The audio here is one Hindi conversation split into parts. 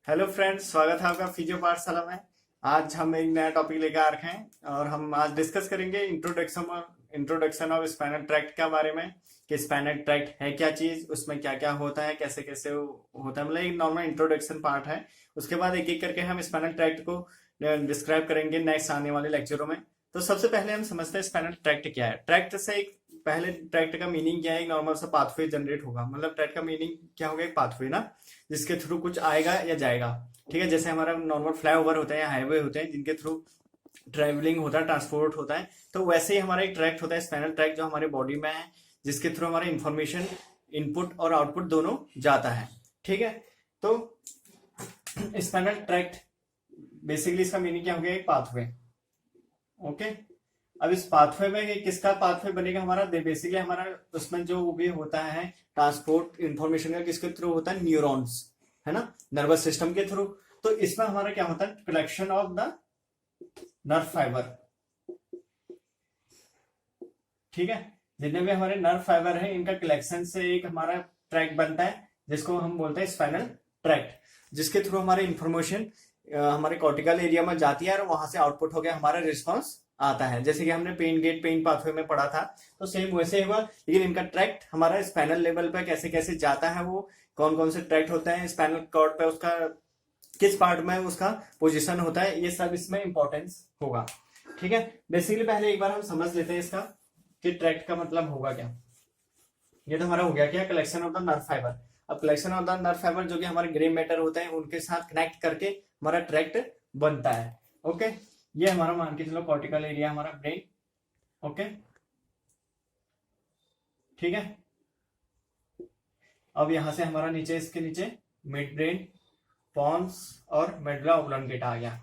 हेलो फ्रेंड्स, स्वागत है आपका फिजियो पाठशाला में। आज हम एक नया टॉपिक लेकर आ रखे हैं और हम आज डिस्कस करेंगे इंट्रोडक्शन ऑफ स्पाइनल ट्रैक्ट के बारे में कि स्पाइनल ट्रैक्ट है क्या चीज, उसमें क्या क्या होता है, कैसे कैसे होता है। मतलब एक नॉर्मल इंट्रोडक्शन पार्ट है। उसके बाद एक एक करके हम स्पाइनल ट्रैक्ट को डिस्क्राइब करेंगे नेक्स्ट आने वाले लेक्चरों में। तो सबसे पहले हम समझते हैं स्पाइनल ट्रैक्ट क्या है। ट्रैक्ट से एक पहले ट्रैक्ट का मीनिंग क्या है, एक नॉर्मल सा पाथवे जनरेट होगा। मतलब ट्रैक्ट का मीनिंग क्या होगा, एक पाथवे ना, जिसके थ्रू कुछ आएगा या जाएगा। ठीक है, जैसे हमारा नॉर्मल फ्लाईओवर होता है या हाईवे होते हैं जिनके थ्रू ट्रेवलिंग होता है, ट्रांसपोर्ट होता है। तो वैसे ही हमारा एक ट्रैक्ट होता है स्पाइनल ट्रैक्ट, जो हमारे बॉडी में है, जिसके थ्रू हमारे इंफॉर्मेशन इनपुट और आउटपुट दोनों जाता है। ठीक है, तो स्पाइनल ट्रैक्ट बेसिकली इसका मीनिंग क्या हो गया, एक पाथवे। ओके, अब इस पाथवे में किसका पाथवे बनेगा हमारा, बेसिकली हमारा उसमें जो भी होता है ट्रांसपोर्ट इंफॉर्मेशन का किसके थ्रू होता है, न्यूरॉन्स, है ना, नर्वस सिस्टम के थ्रू। तो इसमें हमारा क्या होता है, collection of the nerve fibre. ठीक है, जितने भी हमारे नर्व फाइबर है इनका कलेक्शन से एक हमारा ट्रैक बनता है, जिसको हम बोलते हैं स्पाइनल ट्रैक्ट, जिसके थ्रू हमारे इंफॉर्मेशन हमारे कॉर्टिकल एरिया में जाती है और वहां से आउटपुट हो गया हमारा रिस्पॉन्स आता है। जैसे कि हमने पेन गेट पेन पाथवे में पढ़ा था, तो सेम वैसे ही हुआ। लेकिन इनका ट्रैक्ट हमारा स्पाइनल लेवल पे कैसे कैसे जाता है, वो कौन कौन से ट्रैक्ट होते हैं स्पाइनल कॉर्ड पे, उसका किस पार्ट में उसका पोजीशन होता है, ये सब इसमें इंपॉर्टेंस होगा। ठीक है, बेसिकली पहले एक बार हम समझ लेते हैं इसका कि ट्रैक्ट का मतलब होगा क्या। ये तो हमारा हो गया क्या, collection of the nerve fibre. अब collection of the nerve fibre जो कि हमारे ग्रे मैटर होते हैं उनके साथ कनेक्ट करके हमारा ट्रैक्ट बनता है। ओके, ये हमारा मान के चलो कॉर्टिकल एरिया हमारा ब्रेन। ओके, ठीक है। अब यहां से हमारा नीचे, इसके नीचे मिड ब्रेन, पॉन्स और मेडुला ओब्लंगेटा आ गया।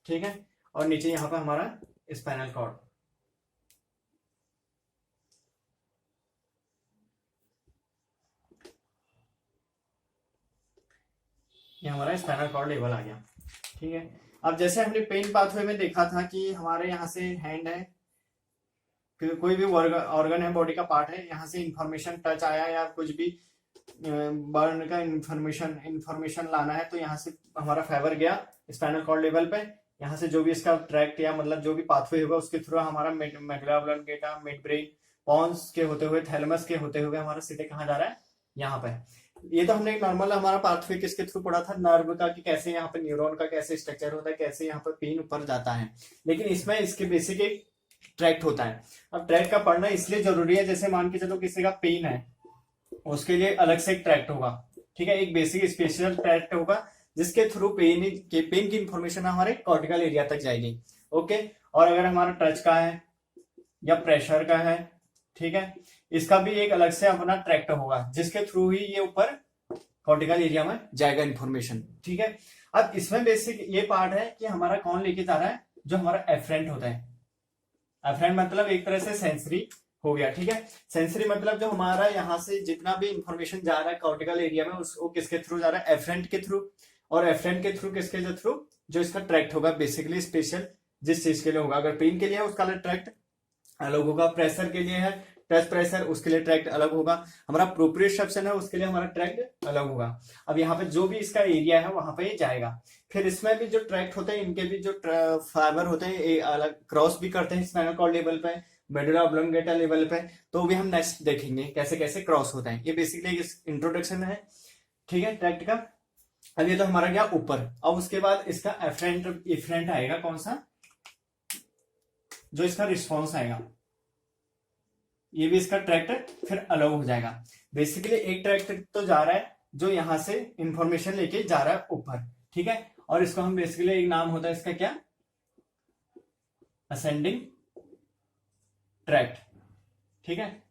ठीक है, और नीचे यहाँ पे हमारा स्पाइनल कॉर्ड। ये हमारा स्पाइनल कॉर्ड लेवल आ गया। ठीक है, अब जैसे हमने पेन पाथवे में देखा था कि हमारे यहाँ से हैंड है, कोई भी ऑर्गन है, बॉडी का पार्ट है, यहाँ से इंफॉर्मेशन टच आया या कुछ भी बर्न का इंफॉर्मेशन लाना है, तो यहाँ से हमारा फाइबर गया स्पाइनल कॉर्ड लेवल पे। यहाँ से जो भी इसका ट्रैक्ट या मतलब जो भी पाथवे होगा उसके थ्रू हमारा medulla oblongata, mid brain, pons के होते हुए, थैलेमस के होते हुए हमारा सीधे कहाँ जा रहा है, यहाँ पे। ये तो हमने नॉर्मल हमारा पाथवे किसके थ्रू पढ़ा था, नर्व का, कि कैसे यहाँ पे न्यूरॉन का कैसे स्ट्रक्चर होता है, कैसे यहाँ पे पेन ऊपर जाता है। लेकिन इसमें इसके बेसिक एक ट्रैक्ट होता है। अब ट्रैक्ट का पढ़ना इसलिए जरूरी है, जैसे मान के चलो किसी का पेन है, उसके लिए अलग से एक ट्रैक्ट होगा। ठीक है, एक बेसिक स्पेशल ट्रैक्ट होगा जिसके थ्रू पेन की इंफॉर्मेशन हमारे कॉर्टिकल एरिया तक जाएगी। ओके, और अगर हमारा टच का है या प्रेशर का है, ठीक है, इसका भी एक अलग से अपना ट्रैक्ट होगा जिसके थ्रू ही ये ऊपर कॉर्टिकल एरिया में जाएगा इंफॉर्मेशन। ठीक है, अब इसमें बेसिक ये पार्ट है कि हमारा कौन लेके जा रहा है, जो हमारा एफरेंट होता है। एफरेंट मतलब एक तरह से सेंसरी हो गया। ठीक है, सेंसरी मतलब जो हमारा यहाँ से जितना भी इंफॉर्मेशन जा रहा है कॉर्टिकल एरिया में, उसको किसके थ्रू जा रहा है, एफरेंट के थ्रू। और एफरेंट के थ्रू किसके थ्रू, जो इसका ट्रैक्ट होगा बेसिकली स्पेशल जिस चीज के लिए होगा। अगर पेन के लिए है उसका ट्रैक्ट अलग होगा, प्रेशर के लिए है टच प्रेशर, उसके लिए ट्रैक्ट अलग होगा, हमारा प्रोप्रियोसेप्शन है उसके लिए हमारा ट्रैक्ट अलग होगा। अब यहाँ पे जो भी इसका एरिया है वहां पे ये जाएगा। फिर इसमें भी जो ट्रैक्ट होते हैं, इनके भी जो फाइबर होते हैं ये अलग क्रॉस भी करते हैं स्पाइनल कॉर्ड लेवल पे, मेडुला ऑब्लंगेटा लेवल पे। तो भी हम नेक्स्ट देखेंगे कैसे कैसे क्रॉस होता है। ये बेसिकली इंट्रोडक्शन है, ठीक है, ट्रैक्ट का। अब ये तो हमारा गया ऊपर। अब उसके बाद इसका एफरेंट आएगा, कौन सा, जो इसका रिस्पॉन्स आएगा, ये भी इसका ट्रैक्ट फिर अलग हो जाएगा। बेसिकली एक ट्रैक्ट तो जा रहा है जो यहां से इंफॉर्मेशन लेके जा रहा है ऊपर। ठीक है, और इसको हम बेसिकली एक नाम होता है इसका क्या, असेंडिंग ट्रैक्ट। ठीक है,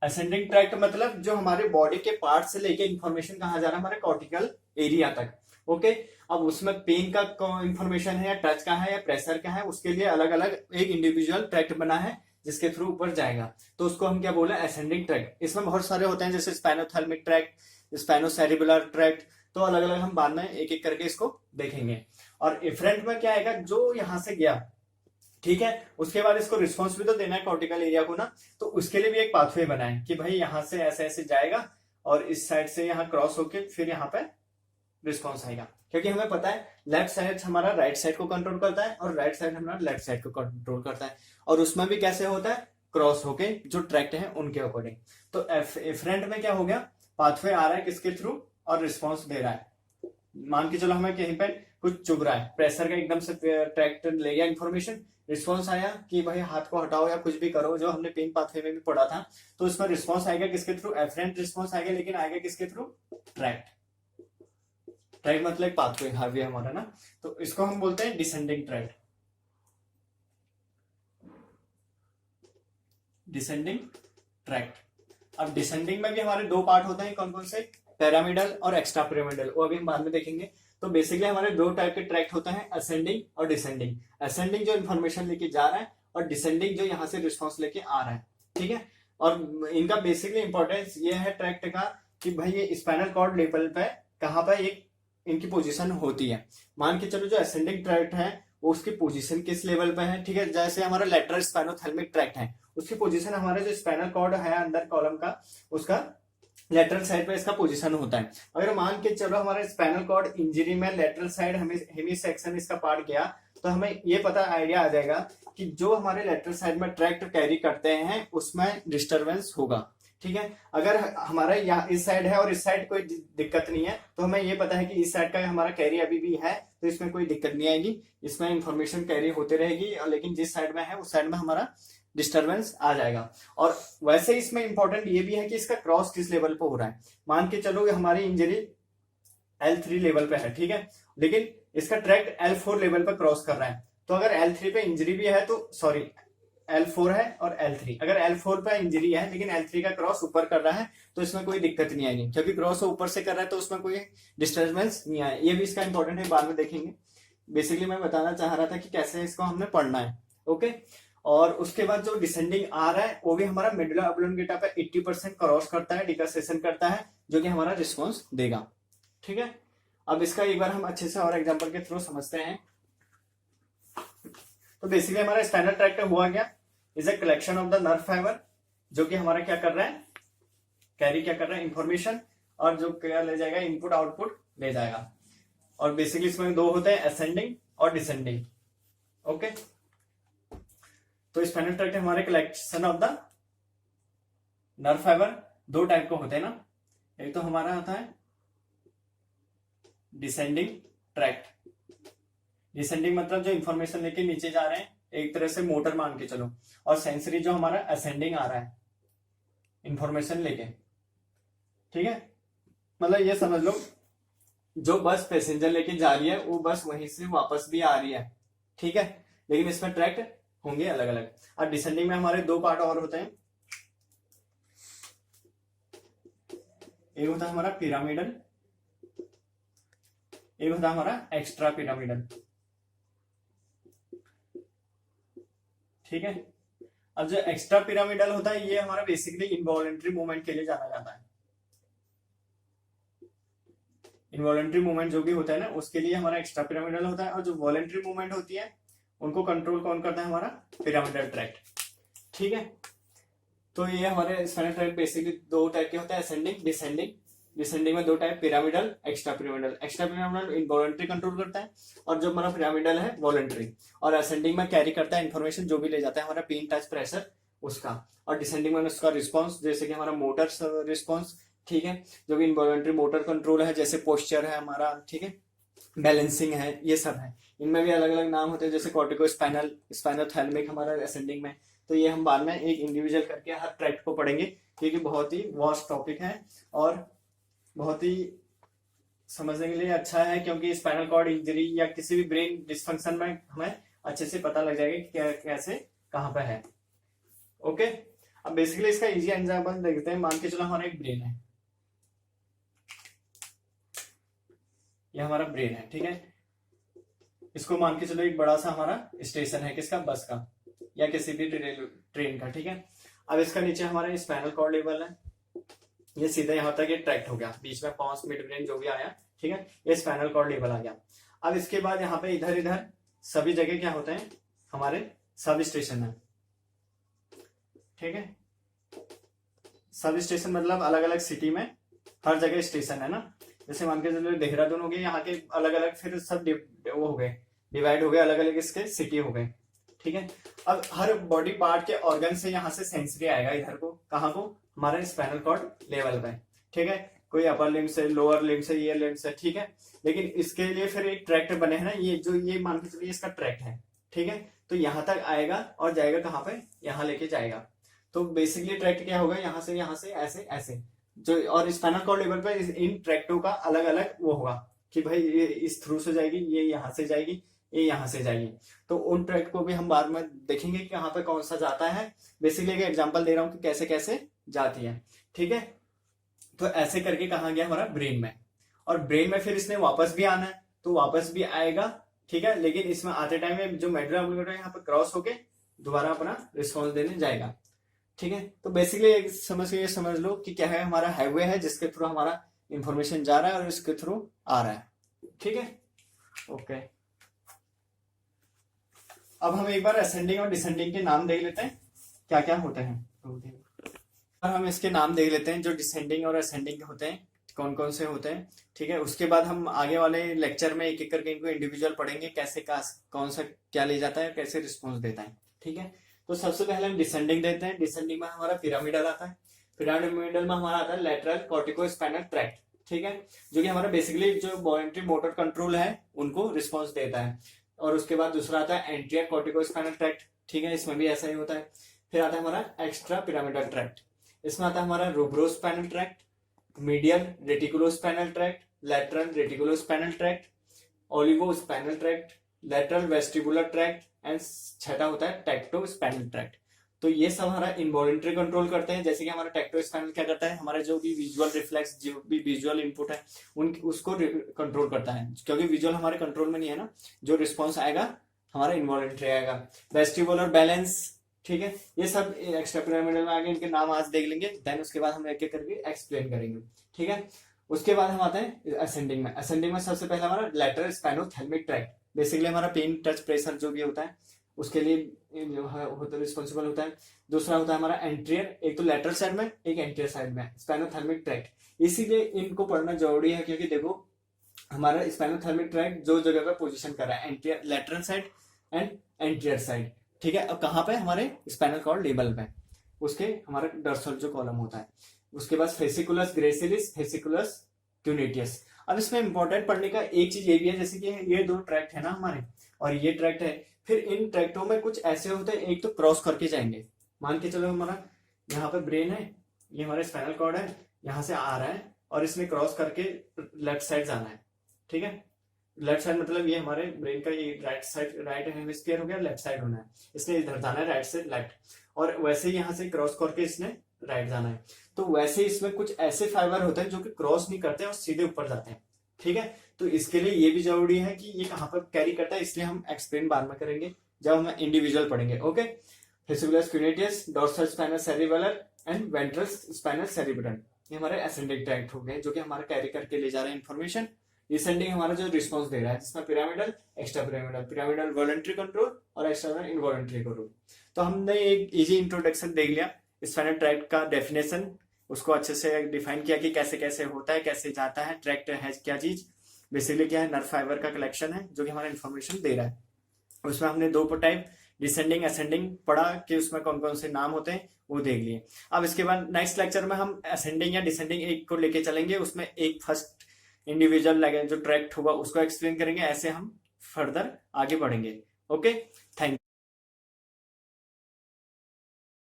असेंडिंग ट्रैक्ट मतलब जो हमारे बॉडी के पार्ट से लेके इंफॉर्मेशन कहाँ जा रहा है, हमारे कॉर्टिकल एरिया तक। ओके, अब उसमें पेन का इंफॉर्मेशन है या टच का है या प्रेशर का है, उसके लिए अलग अलग एक इंडिविजुअल ट्रैक्ट बना है जिसके थ्रू ऊपर जाएगा। तो उसको हम क्या बोले, असेंडिंग ट्रैक्ट। इसमें बहुत सारे होते हैं जैसे स्पाइनोथैलेमिक ट्रैक्ट, स्पाइनोसेरिबुलर ट्रैक्ट, तो अलग अलग हम बाद में एक एक करके इसको देखेंगे। और एफरेंट में क्या आएगा, जो यहां से गया, ठीक है, उसके बाद इसको रिस्पॉन्स भी तो देना है कॉर्टिकल एरिया को ना, तो उसके लिए भी एक पाथवे बनाए कि भाई यहां से ऐसे ऐसे जाएगा और इस साइड से यहाँ क्रॉस होके फिर यहाँ पे रिस्पॉन्स आएगा, क्योंकि हमें पता है लेफ्ट साइड हमारा राइट साइड को कंट्रोल करता है और राइट साइड हमारा लेफ्ट साइड को कंट्रोल करता है, और उसमें भी कैसे होता है, क्रॉस होके जो ट्रैक्ट है उनके अकॉर्डिंग। तो एफरेंट में क्या हो गया, पाथवे आ रहा है किसके थ्रू और रिस्पॉन्स दे रहा है। मान के चलो हमें कहीं पे कुछ चुभ रहा है, प्रेशर का एकदम से ट्रैक्ट ले गया इन्फॉर्मेशन, रिस्पॉन्स आया कि भाई हाथ को हटाओ या कुछ भी करो, जो हमने पेन पाथवे में भी पढ़ा था। तो उसमें रिस्पॉन्स आएगा किसके थ्रू, एफरेंट रिस्पॉन्स आएगा, लेकिन आएगा किसके थ्रू, ट्रैक्ट। ट्रैक्ट मतलब पाथवे हाईवे हमारा ना, तो इसको हम बोलते हैं डिसेंडिंग ट्रैक्ट। Descending tract. अब डिसेंडिंग में भी हमारे दो पार्ट होते हैं, कौन कौन से, पिरामिडल और एक्स्ट्रा पिरामिडल, वो अभी हम बाद में देखेंगे। तो बेसिकली हमारे दो टाइप के ट्रैक्ट होते हैं, असेंडिंग और डिसेंडिंग। असेंडिंग जो इन्फॉर्मेशन लेके जा रहा है और डिसेंडिंग जो यहाँ से रिस्पॉन्स लेके आ रहा है, ठीक है। और इनका बेसिकली इंपॉर्टेंस ये है ट्रैक्ट का कि भाई ये स्पाइनल कॉर्ड लेवल पे कहाँ पर एक इनकी पोजीशन होती है। मान के चलो जो असेंडिंग ट्रैक्ट है वो उसकी पोजीशन किस लेवल पे है, ठीक है। जैसे हमारा लेटरल स्पाइनोथैलेमिक ट्रैक्ट है, उसकी पोजीशन हमारे जो स्पाइनल कॉर्ड है अंदर कॉलम का, उसका लेटरल साइड पे इसका पोजीशन होता है। अगर मान के चलो हमारा स्पाइनल कॉर्ड इंजरी में लेटरल साइड हेमी सेक्शन इसका पार्ट गया, तो हमें ये पता आइडिया आ जाएगा कि जो हमारे लेटरल साइड में ट्रैक्ट कैरी करते हैं उसमें डिस्टरबेंस होगा, ठीक है। अगर हमारा यहाँ इस साइड है और इस साइड कोई दिक्कत नहीं है, तो हमें ये पता है कि इस साइड का हमारा कैरी अभी भी है, तो इसमें कोई दिक्कत नहीं आएगी, इसमें इंफॉर्मेशन कैरी होते रहेगी, लेकिन जिस साइड में है उस साइड में हमारा डिस्टरबेंस आ जाएगा। और वैसे इसमें इंपॉर्टेंट ये भी है कि इसका क्रॉस किस लेवल पे हो रहा है। मान के चलो हमारी इंजरी L3 लेवल पे है, ठीक है, लेकिन इसका ट्रैक्ट L4 लेवल पे क्रॉस कर रहा है। तो अगर L3 पे इंजरी भी है तो सॉरी L4 है और L3, अगर L4 पे इंजरी है लेकिन L3 का क्रॉस ऊपर कर रहा है, तो इसमें कोई दिक्कत नहीं आएगी, क्योंकि क्रॉस ऊपर से कर रहा है तो उसमें कोई डिस्टर्बेंस नहीं आए। ये भी इसका इंपॉर्टेंट है, बाद में देखेंगे। बेसिकली मैं बताना चाह रहा था कि कैसे इसको हमने पढ़ना है, ओके। और उसके बाद जो डिसेंडिंग आ रहा है वो भी हमारा मिडुला ऑब्लोंगेटा पे 80% क्रॉस करता है, डिकसेशन करता है, जो कि हमारा रिस्पॉन्स देगा, ठीक है। अब इसका एक बार हम अच्छे से और एग्जांपल के थ्रू समझते हैं। तो बेसिकली हमारा स्पाइनल ट्रैक्ट हुआ क्या, is a collection of the nerve fibre, जो कि हमारा क्या कर रहा है, कैरी क्या कर रहा है, इंफॉर्मेशन, और जो क्या ले जाएगा, इनपुट आउटपुट ले जाएगा। और बेसिकली इसमें दो होते हैं, असेंडिंग और डिसेंडिंग, ओके। तो स्पाइनल ट्रैक्ट हमारे collection of the nerve fibre दो टाइप के होते हैं ना, एक तो हमारा होता है डिसेंडिंग ट्रैक्ट। डिसेंडिंग मतलब जो इंफॉर्मेशन लेके नीचे जा रहे हैं, एक तरह से मोटर मान के चलो, और सेंसरी जो हमारा असेंडिंग आ रहा है इंफॉर्मेशन लेके, ठीक है। मतलब ये समझ लो जो बस पैसेंजर लेके जा रही है वो बस वहीं से वापस भी आ रही है, ठीक है, लेकिन इसमें ट्रैक्ट होंगे अलग अलग। और डिसेंडिंग में हमारे दो पार्ट और होते हैं, एक होता है हमारा पिरामिडल, एक होता है हमारा एक्स्ट्रा पिरामिडल, ठीक है। अब जो एक्स्ट्रा पिरामिडल होता है ये हमारा बेसिकली इनवॉलेंट्री मूवमेंट के लिए जाना जाता है। इनवॉलेंट्री मूवमेंट जो भी होता है ना उसके लिए हमारा एक्स्ट्रा पिरामिडल होता है, और जो वॉलेंट्री मूवमेंट होती है उनको कंट्रोल कौन करता है, हमारा पिरामिडल ट्रैक्ट, ठीक है। तो ये हमारे स्पाइनल ट्रैक्ट बेसिकली दो टाइप के होते हैं, असेंडिंग डिसेंडिंग। डिसेंडिंग में दो type, pyramidal extra pyramidal. Extra pyramidal involuntary control करता है, और जो हमारा पिरामिडल है वॉलेंट्री। और असेंडिंग में कैरी करता है इन्फॉर्मेशन, जो भी ले जाता है हमारा पेन टच प्रेशर उसका, और डिसेंडिंग में उसका रिस्पॉन्स, जैसे कि हमारा मोटर रिस्पॉन्स, ठीक है, जो भी इनवॉलेंट्री मोटर कंट्रोल है, जैसे पोस्चर है हमारा, ठीक है, बैलेंसिंग है, ये सब है। इनमें भी अलग अलग नाम होते हैं, जैसे कॉर्टिको स्पाइनल, स्पाइनोथैलेमिक हमारा असेंडिंग में। तो ये हम बाद में एक इंडिविजुअल करके हर ट्रैक्ट को पढ़ेंगे, क्योंकि बहुत ही वास्ट टॉपिक है और बहुत ही समझने के लिए अच्छा है, क्योंकि स्पाइनल कॉर्ड इंजरी या किसी भी ब्रेन डिस्फंक्शन में हमें अच्छे से पता लग जाएगा कि क्या कैसे कहाँ पे है, ओके। अब बेसिकली इसका इजी एग्जांपल देखते हैं। मान के चलो हमारा एक ब्रेन है, ये हमारा ब्रेन है, ठीक है। इसको मान के चलो एक बड़ा सा हमारा स्टेशन है, किसका, बस का या किसी भी ट्रेन का, ठीक है। अब इसका नीचे हमारा स्पाइनल कॉर्ड लेवल है, ये सीधा यहाँ तक ये ट्रैक्ट हो गया, बीच में पॉन्स मिड ब्रेन जो भी आया, ठीक है, ये स्पाइनल कॉर्ड लेवल आ गया। अब इसके बाद यहाँ पे इधर इधर सभी जगह क्या होते हैं, हमारे सब स्टेशन है, ठीक है। सब स्टेशन मतलब अलग अलग सिटी में हर जगह स्टेशन है ना, जैसे मान के चलो देहरादून हो गए, यहाँ के अलग अलग फिर सब वो हो गए, डिवाइड हो गए, अलग अलग इसके सिटी हो गए, ठीक है। अब हर बॉडी पार्ट के ऑर्गन से यहाँ से सेंसरी आएगा इधर को, कहाँ को, हमारे स्पाइनल कॉर्ड लेवल पे, ठीक है। कोई अपर लिम्ब से, लोअर लिम्ब से, ये लिम्ब से, ठीक है। लेकिन इसके लिए फिर एक ट्रैक्ट बने हैं ना, ये जो ये मान के चलिए इसका ट्रैक्ट है, ठीक है। तो यहाँ तक आएगा और जाएगा कहाँ पे, यहाँ लेके जाएगा। तो बेसिकली ट्रैक्ट क्या होगा, यहाँ से ऐसे ऐसे जो, और स्पाइनल कॉर्ड लेवल पे इन ट्रैक्टों का अलग अलग वो होगा कि भाई ये इस थ्रू से जाएगी, ये यहाँ से जाएगी, ये यहाँ से जाएगी। तो उन ट्रैक्ट को भी हम बाद में देखेंगे कि कहाँ पे कौन सा जाता है। बेसिकली एक एग्जांपल दे रहा हूँ कि कैसे कैसे जाती है, ठीक है। तो ऐसे करके कहाँ गया हमारा, ब्रेन में, और ब्रेन में फिर इसने वापस भी आना है, तो वापस भी आएगा, ठीक है। लेकिन इसमें आते टाइम में जो मेडुला ऑब्लिंगुएटा यहाँ पे क्रॉस होके दोबारा अपना रिस्पॉन्स देने जाएगा, ठीक है। तो बेसिकली एक ये समझ लो कि क्या है, हमारा हाईवे है जिसके थ्रू हमारा इंफॉर्मेशन जा रहा है और इसके थ्रू आ रहा है, ठीक है। ओके, अब हम एक बार असेंडिंग और डिसेंडिंग के नाम देख लेते हैं क्या क्या होते हैं। और हम इसके नाम देख लेते हैं जो डिसेंडिंग और असेंडिंग होते हैं, कौन कौन से होते हैं, ठीक है। उसके बाद हम आगे वाले लेक्चर में एक एक करके इनको इंडिविजुअल पढ़ेंगे, कैसे कौन सा क्या ले जाता है, कैसे रिस्पॉन्स देता है, ठीक है। तो सबसे पहले हम डिसेंडिंग देते हैं। डिसेंडिंग में हमारा पिरामिडल आता है। पिरामिडल में हमारा आता है लेटरल कॉर्टिकोस्पाइनल ट्रैक्ट, ठीक है, जो कि हमारा बेसिकली जो वॉलंटरी मोटर कंट्रोल है उनको रिस्पॉन्स देता है। और उसके बाद दूसरा आता है एंटीरियर कॉर्टिकोस्पाइनल ट्रैक्ट, ठीक है, इसमें भी ऐसा ही होता है। फिर आता है हमारा एक्स्ट्रा पिरामिडल ट्रैक्ट, इसमें आता है हमारा rubrospinal tract, medial reticulospinal tract, lateral reticulospinal tract, olivospinal tract, lateral vestibular tract and छठा होता है टेक्टोस्पाइनल ट्रैक्ट। तो ये सब हमारा इनवॉलेंट्री कंट्रोल करते हैं। जैसे कि हमारा टेक्टोस्पाइनल क्या करता है, हमारा जो भी विजुअल रिफ्लेक्स, जो भी विजुअल इनपुट है उसको कंट्रोल करता है, क्योंकि विजुअल हमारे कंट्रोल में नहीं है ना, जो रिस्पॉन्स आएगा हमारा इनवॉलेंट्री आएगा। वेस्टिबुलर बैलेंस, ठीक है, ये सब एक्स्ट्रा पिरामिडल में आगे, इनके नाम आज देख लेंगे, देन उसके बाद हम एक एक करके एक्सप्लेन करेंगे, ठीक है। उसके बाद हम आते हैं असेंडिंग में। असेंडिंग में सबसे पहले हमारा लेटरल स्पाइनोथैलेमिक ट्रैक्ट, बेसिकली हमारा पेन, टच, प्रेशर जो भी होता है उसके लिए रिस्पॉन्सिबल होता है। दूसरा होता है हमारा एंटीरियर, एक तो लेटरल साइड में, एक एंटीरियर साइड में स्पाइनोथैलेमिक ट्रैक्ट। इसीलिए इनको पढ़ना जरूरी है, क्योंकि देखो हमारा स्पाइनोथैलेमिक ट्रैक्ट जो जगह पे पोजीशन कर रहा है, anterior, lateral side and anterior side, ठीक है। अब कहाँ पे, हमारे स्पाइनल कॉर्ड लेवल पे, उसके हमारा डर्सल जो कॉलम होता है। उसके बाद फेसिकुलस ग्रेसिलिस, फेसिकुलस क्यूनेटियस। अब इसमें इंपॉर्टेंट पढ़ने का एक चीज ये भी है, जैसे कि ये दो ट्रैक्ट है ना हमारे, और ये ट्रैक्ट है, फिर इन ट्रैक्टों में कुछ ऐसे होते हैं, एक तो क्रॉस करके जाएंगे। मान के चलो हमारा यहाँ पे ब्रेन है, ये हमारा स्पाइनल कॉर्ड है, यहाँ से आ रहा है और इसने क्रॉस करके लेफ्ट साइड जाना है, ठीक है। लेफ्ट साइड मतलब ये हमारे ब्रेन का ये राइट साइड, राइट हेमिस्फीयर हो गया, लेफ्ट साइड होना है, इसने इधर जाना है राइट से लेफ्ट, और वैसे ही यहाँ से क्रॉस करके इसने राइट जाना है। तो वैसे इसमें कुछ ऐसे फाइबर होते हैं जो कि क्रॉस नहीं करते और सीधे ऊपर जाते हैं, ठीक है। तो इसके लिए ये भी जरूरी है कि ये कहाँ पर कैरी करता है, इसलिए हम एक्सप्लेन बाद में करेंगे जब हम इंडिविजुअल पढ़ेंगे, okay. Fasciculus cuneatus, dorsal spinal cerebellar and ventral spinal cerebrum, ये हमारे एसेंडिंग ट्रैक्ट हो गए, जो कि हमारा कैरी करके ले जा रहे हैं इन्फॉर्मेशन। डिसेंडिंग हमारा जो रिस्पॉन्स दे रहा है, जिसमें pyramidal, extra pyramidal, pyramidal voluntary control और एक्स्ट्रा इनवॉलंटरी कंट्रोल। तो हमने एक इजी इंट्रोडक्शन देख लिया स्पाइनल ट्रैक्ट का, डेफिनेशन उसको अच्छे से डिफाइन किया कि कैसे कैसे होता है, कैसे जाता है, ट्रैक्ट है क्या चीज, बेसिकली क्या है, नर्व फाइबर का कलेक्शन है जो कि हमारा इन्फॉर्मेशन दे रहा है। उसमें हमने दो टाइप डिसेंडिंग असेंडिंग पढ़ा कि उसमें कौन कौन से नाम होते हैं, वो देख लिए। अब इसके बाद नेक्स्ट लेक्चर में हम असेंडिंग या डिसेंडिंग एक को लेके चलेंगे, उसमें एक फर्स्ट इंडिविजुअल जो ट्रैक्ट होगा उसको एक्सप्लेन करेंगे, ऐसे हम फर्दर आगे बढ़ेंगे, ओके। Thank you.